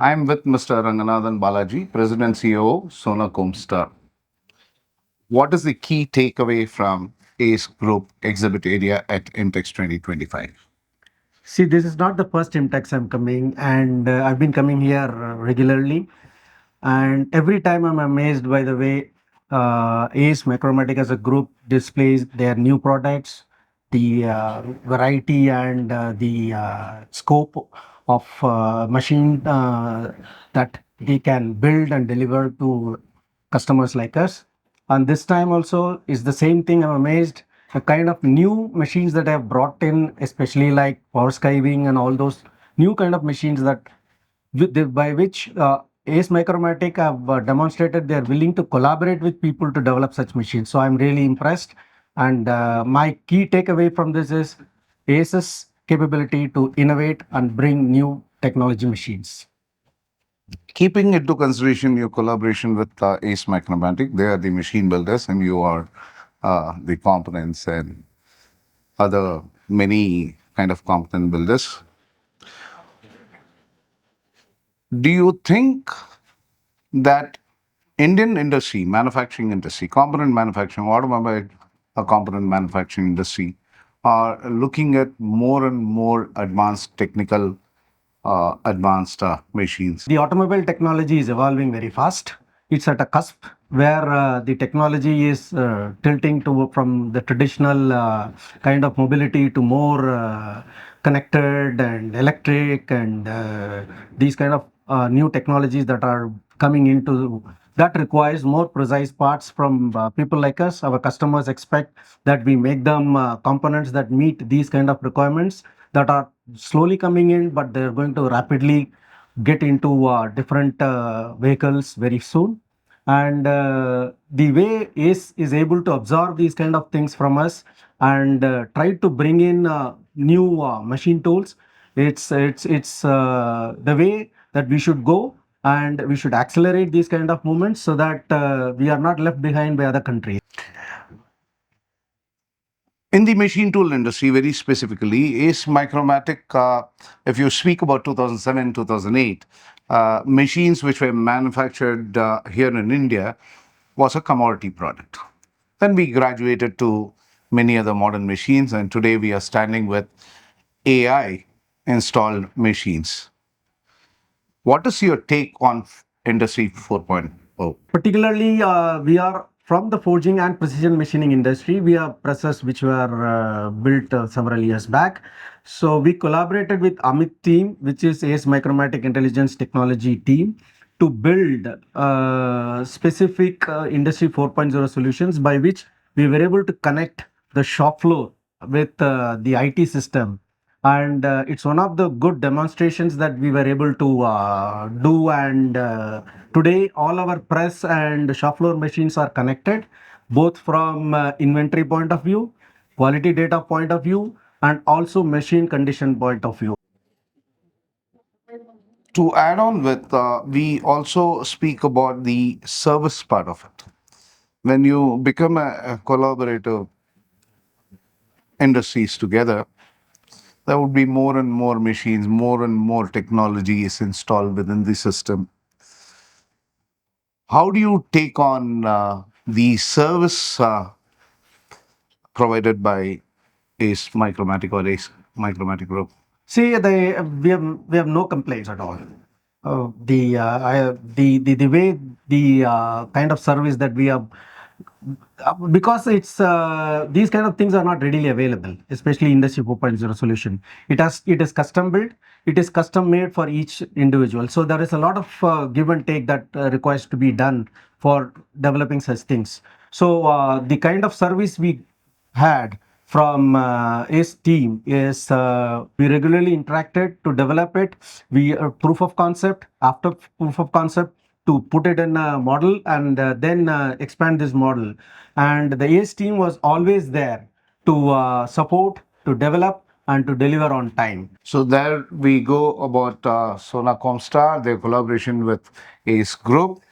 I'm with Mr. Ranganathan Balaji, President CEO, Sona Comstar. What is the key takeaway from ACE Group exhibit area at IMTEX 2025? See, this is not the first IMTEX I'm coming, and I've been coming here regularly. And every time I'm amazed by the way AceMicromatic as a group displays their new products, the variety and the scope of machine that they can build and deliver to customers like us. And this time also is the same thing. I'm amazed the kind of new machines that I have brought in, especially like power skiving and all those new kind of machines that by which AceMicromatic have demonstrated they are willing to collaborate with people to develop such machines. So I'm really impressed. And my key takeaway from this is Ace's capability to innovate and bring new technology machines. Keeping into consideration your collaboration with AceMicromatic, they are the machine builders and you are the components and other many kind of component builders. Do you think that Indian industry, manufacturing industry, component manufacturing, automobile component manufacturing industry are looking at more and more advanced technical, advanced machines? The automobile technology is evolving very fast. It's at a cusp where the technology is tilting to from the traditional kind of mobility to more connected and electric and these kind of new technologies that are coming into that requires more precise parts from people like us. Our customers expect that we make them components that meet these kind of requirements that are slowly coming in, but they're going to rapidly get into different vehicles very soon. And the way ACE is able to absorb these kind of things from us and try to bring in new machine tools, it's the way that we should go, and we should accelerate these kind of movements so that we are not left behind by other countries. In the machine tool industry, very specifically, AceMicromatic, if you speak about 2007, 2008, machines which were manufactured here in India was a commodity product. Then we graduated to many other modern machines, and today we are standing with AI installed machines. What is your take on Industry 4.0? Particularly, we are from the forging and precision machining industry. We have presses which were built several years back. So we collaborated with Amit team, which is AceMicromatic Intelligence Technology team, to build specific Industry 4.0 solutions by which we were able to connect the shop floor with the IT system. And it's one of the good demonstrations that we were able to do. And today, all our press and shop floor machines are connected, both from inventory point of view, quality data point of view, and also machine condition point of view. To add on with, we also speak about the service part of it. When you become a collaborative industries together, there would be more and more machines, more and more technology is installed within the system. How do you take on the service provided by AceMicromatic or AceMicromatic Group? See, we have no complaints at all. The way the kind of service that we have, because it's these kind of things are not readily available, especially Industry 4.0 solution. It is custom built, it is custom made for each individual. So there is a lot of give and take that requires to be done for developing such things. So the kind of service we had from ACE team is we regularly interacted to develop it. We proof of concept, after proof of concept, to put it in a model and then expand this model. And the ACE team was always there to support, to develop, and to deliver on time. So there we go about Sona Comstar, their collaboration with ACE Group.